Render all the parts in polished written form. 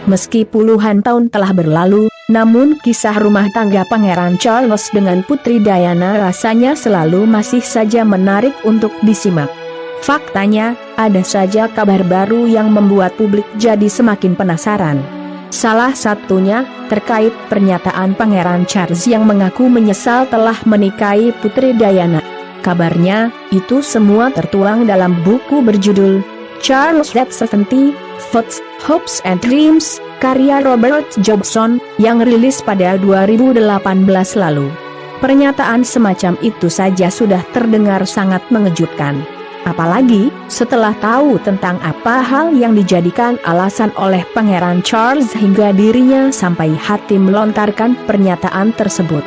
Meski puluhan tahun telah berlalu, namun kisah rumah tangga Pangeran Charles dengan Putri Diana rasanya selalu masih saja menarik untuk disimak. Faktanya, ada saja kabar baru yang membuat publik jadi semakin penasaran. Salah satunya, terkait pernyataan Pangeran Charles yang mengaku menyesal telah menikahi Putri Diana. Kabarnya, itu semua tertuang dalam buku berjudul Charles That 70, Thoughts, Hopes and Dreams, karya Robert Jobson, yang rilis pada 2018 lalu. Pernyataan semacam itu saja sudah terdengar sangat mengejutkan. Apalagi, setelah tahu tentang apa hal yang dijadikan alasan oleh Pangeran Charles hingga dirinya sampai hati melontarkan pernyataan tersebut.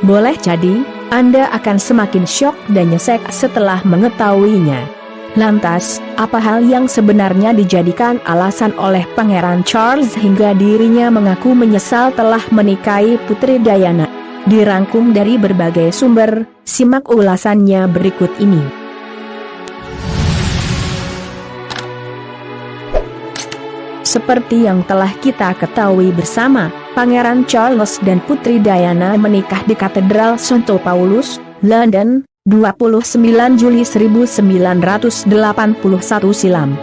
Boleh jadi, Anda akan semakin syok dan nyesek setelah mengetahuinya. Lantas, apa hal yang sebenarnya dijadikan alasan oleh Pangeran Charles hingga dirinya mengaku menyesal telah menikahi Putri Diana? Dirangkum dari berbagai sumber, simak ulasannya berikut ini. Seperti yang telah kita ketahui bersama, Pangeran Charles dan Putri Diana menikah di Katedral St. Paulus, London, 29 Juli 1981 silam.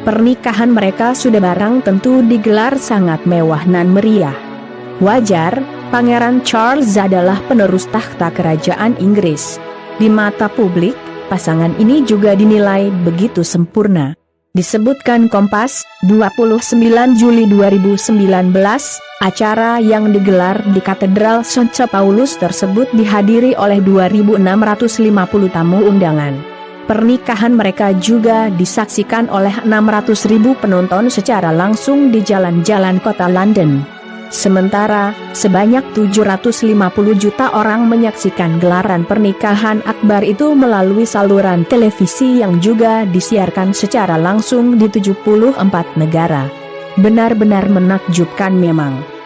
Pernikahan mereka sudah barang tentu digelar sangat mewah dan meriah. Wajar, Pangeran Charles adalah penerus tahta kerajaan Inggris. Di mata publik, pasangan ini juga dinilai begitu sempurna. Disebutkan Kompas, 29 Juli 2019, acara yang digelar di Katedral St. Paulus tersebut dihadiri oleh 2.650 tamu undangan. Pernikahan mereka juga disaksikan oleh 600.000 penonton secara langsung di jalan-jalan kota London. Sementara, sebanyak 750 juta orang menyaksikan gelaran pernikahan akbar itu melalui saluran televisi yang juga disiarkan secara langsung di 74 negara. Benar-benar menakjubkan memang.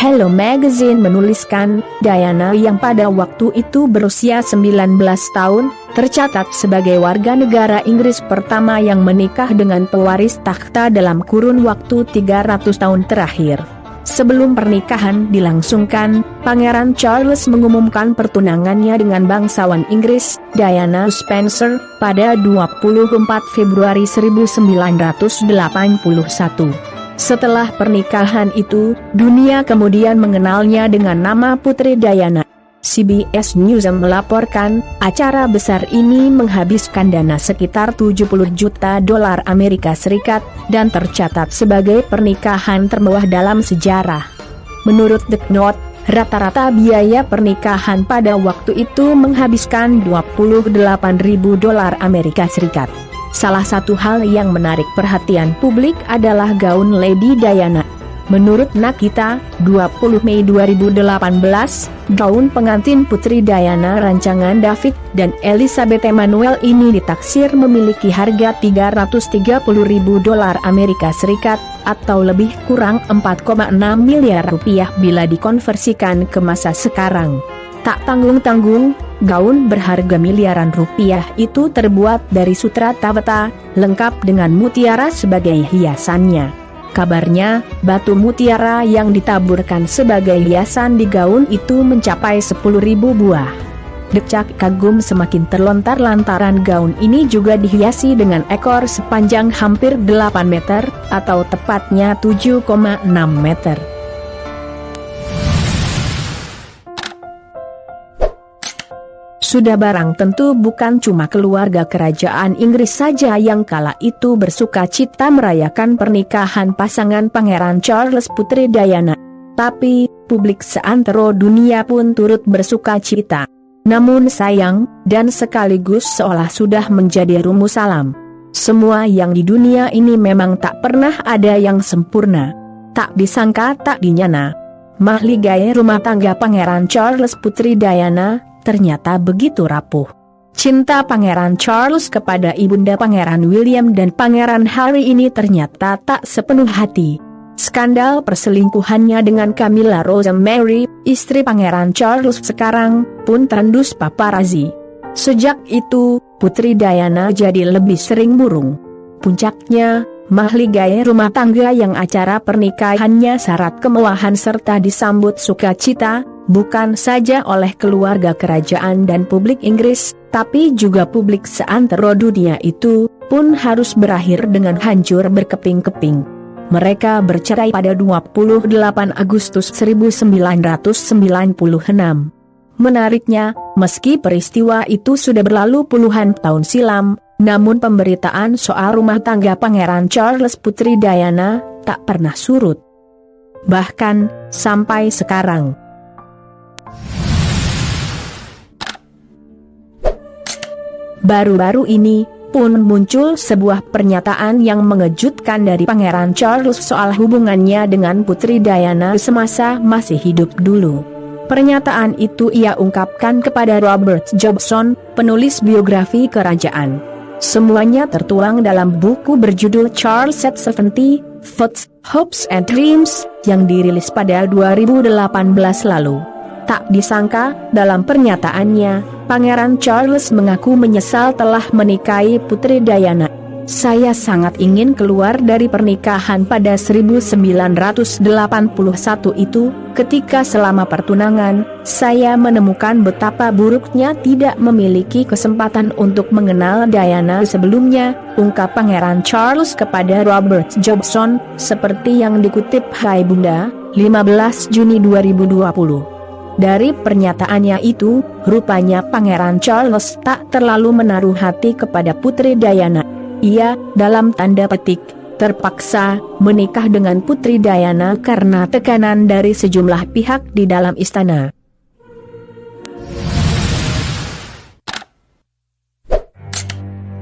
Hello Magazine menuliskan, Diana yang pada waktu itu berusia 19 tahun, tercatat sebagai warga negara Inggris pertama yang menikah dengan pewaris takhta dalam kurun waktu 300 tahun terakhir. Sebelum pernikahan dilangsungkan, Pangeran Charles mengumumkan pertunangannya dengan bangsawan Inggris, Diana Spencer, pada 24 Februari 1981. Setelah pernikahan itu, dunia kemudian mengenalnya dengan nama Putri Diana. CBS News melaporkan, acara besar ini menghabiskan dana sekitar 70 juta dolar Amerika Serikat, dan tercatat sebagai pernikahan termewah dalam sejarah. Menurut The Knot, rata-rata biaya pernikahan pada waktu itu menghabiskan 28.000 dolar Amerika Serikat. Salah satu hal yang menarik perhatian publik adalah gaun Lady Diana. Menurut Nakita, 20 Mei 2018, gaun pengantin Putri Diana rancangan David dan Elizabeth Emanuel ini ditaksir memiliki harga 330.000 dolar Amerika Serikat, atau lebih kurang 4,6 miliar rupiah bila dikonversikan ke masa sekarang. Tak tanggung-tanggung, gaun berharga miliaran rupiah itu terbuat dari sutra taweta, lengkap dengan mutiara sebagai hiasannya. Kabarnya, batu mutiara yang ditaburkan sebagai hiasan di gaun itu mencapai 10.000 buah. Decak kagum semakin terlontar lantaran gaun ini juga dihiasi dengan ekor sepanjang hampir 8 meter, atau tepatnya 7,6 meter. Sudah barang tentu bukan cuma keluarga kerajaan Inggris saja yang kala itu bersuka cita merayakan pernikahan pasangan Pangeran Charles Putri Diana. Tapi, publik seantero dunia pun turut bersuka cita. Namun sayang, dan sekaligus seolah sudah menjadi rumus alam. Semua yang di dunia ini memang tak pernah ada yang sempurna. Tak disangka tak dinyana, mahligai rumah tangga Pangeran Charles Putri Diana ternyata begitu rapuh. Cinta Pangeran Charles kepada ibunda Pangeran William dan Pangeran Harry ini ternyata tak sepenuh hati. Skandal perselingkuhannya dengan Camilla Rosemary, istri Pangeran Charles sekarang, pun tandus paparazi. Sejak itu, Putri Dayana jadi lebih sering murung. Puncaknya, mahligai rumah tangga yang acara pernikahannya syarat kemewahan serta disambut sukacita, bukan saja oleh keluarga kerajaan dan publik Inggris, tapi juga publik seantero dunia itu, pun harus berakhir dengan hancur berkeping-keping. Mereka bercerai pada 28 Agustus 1996. Menariknya, meski peristiwa itu sudah berlalu puluhan tahun silam, namun pemberitaan soal rumah tangga Pangeran Charles Putri Diana tak pernah surut. Bahkan, sampai sekarang. Baru-baru ini, pun muncul sebuah pernyataan yang mengejutkan dari Pangeran Charles soal hubungannya dengan Putri Diana semasa masih hidup dulu. Pernyataan itu ia ungkapkan kepada Robert Jobson, penulis biografi kerajaan. Semuanya tertuang dalam buku berjudul Charles at 70, Thoughts, Hopes and Dreams, yang dirilis pada 2018 lalu. Tak disangka, dalam pernyataannya, Pangeran Charles mengaku menyesal telah menikahi Putri Diana. Saya sangat ingin keluar dari pernikahan pada 1981 itu, ketika selama pertunangan, saya menemukan betapa buruknya tidak memiliki kesempatan untuk mengenal Diana sebelumnya, ungkap Pangeran Charles kepada Robert Jobson, seperti yang dikutip Hai Bunda, 15 Juni 2020. Dari pernyataannya itu, rupanya Pangeran Charles tak terlalu menaruh hati kepada Putri Diana. Ia, dalam tanda petik, terpaksa menikah dengan Putri Diana karena tekanan dari sejumlah pihak di dalam istana.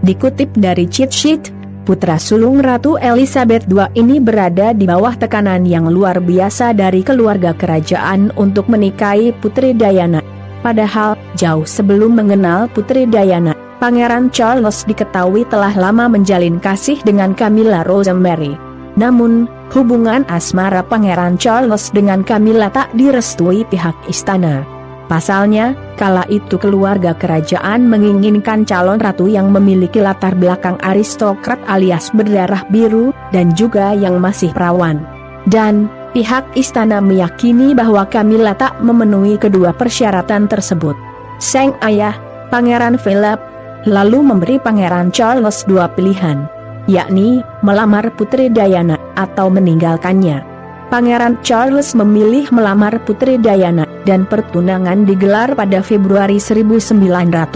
Dikutip dari cheat sheet, putra sulung Ratu Elizabeth II ini berada di bawah tekanan yang luar biasa dari keluarga kerajaan untuk menikahi Putri Diana. Padahal, jauh sebelum mengenal Putri Diana, Pangeran Charles diketahui telah lama menjalin kasih dengan Camilla Rosemary. Namun, hubungan asmara Pangeran Charles dengan Camilla tak direstui pihak istana. Pasalnya, kala itu keluarga kerajaan menginginkan calon ratu yang memiliki latar belakang aristokrat alias berdarah biru, dan juga yang masih perawan. Dan, pihak istana meyakini bahwa Camilla tak memenuhi kedua persyaratan tersebut. Sang ayah, Pangeran Philip, lalu memberi Pangeran Charles dua pilihan, yakni melamar Putri Diana atau meninggalkannya. Pangeran Charles memilih melamar Putri Diana, dan pertunangan digelar pada Februari 1981.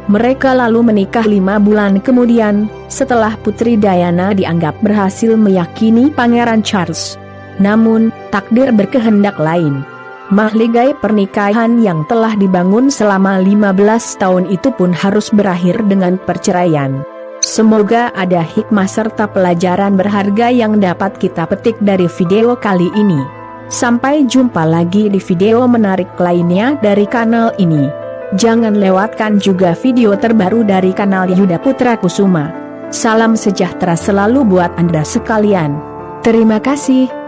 Mereka lalu menikah 5 bulan kemudian, setelah Putri Diana dianggap berhasil meyakini Pangeran Charles. Namun, takdir berkehendak lain. Mahligai pernikahan yang telah dibangun selama 15 tahun itu pun harus berakhir dengan perceraian. Semoga ada hikmah serta pelajaran berharga yang dapat kita petik dari video kali ini. Sampai jumpa lagi di video menarik lainnya dari kanal ini. Jangan lewatkan juga video terbaru dari kanal Yuda Putra Kusuma. Salam sejahtera selalu buat Anda sekalian. Terima kasih.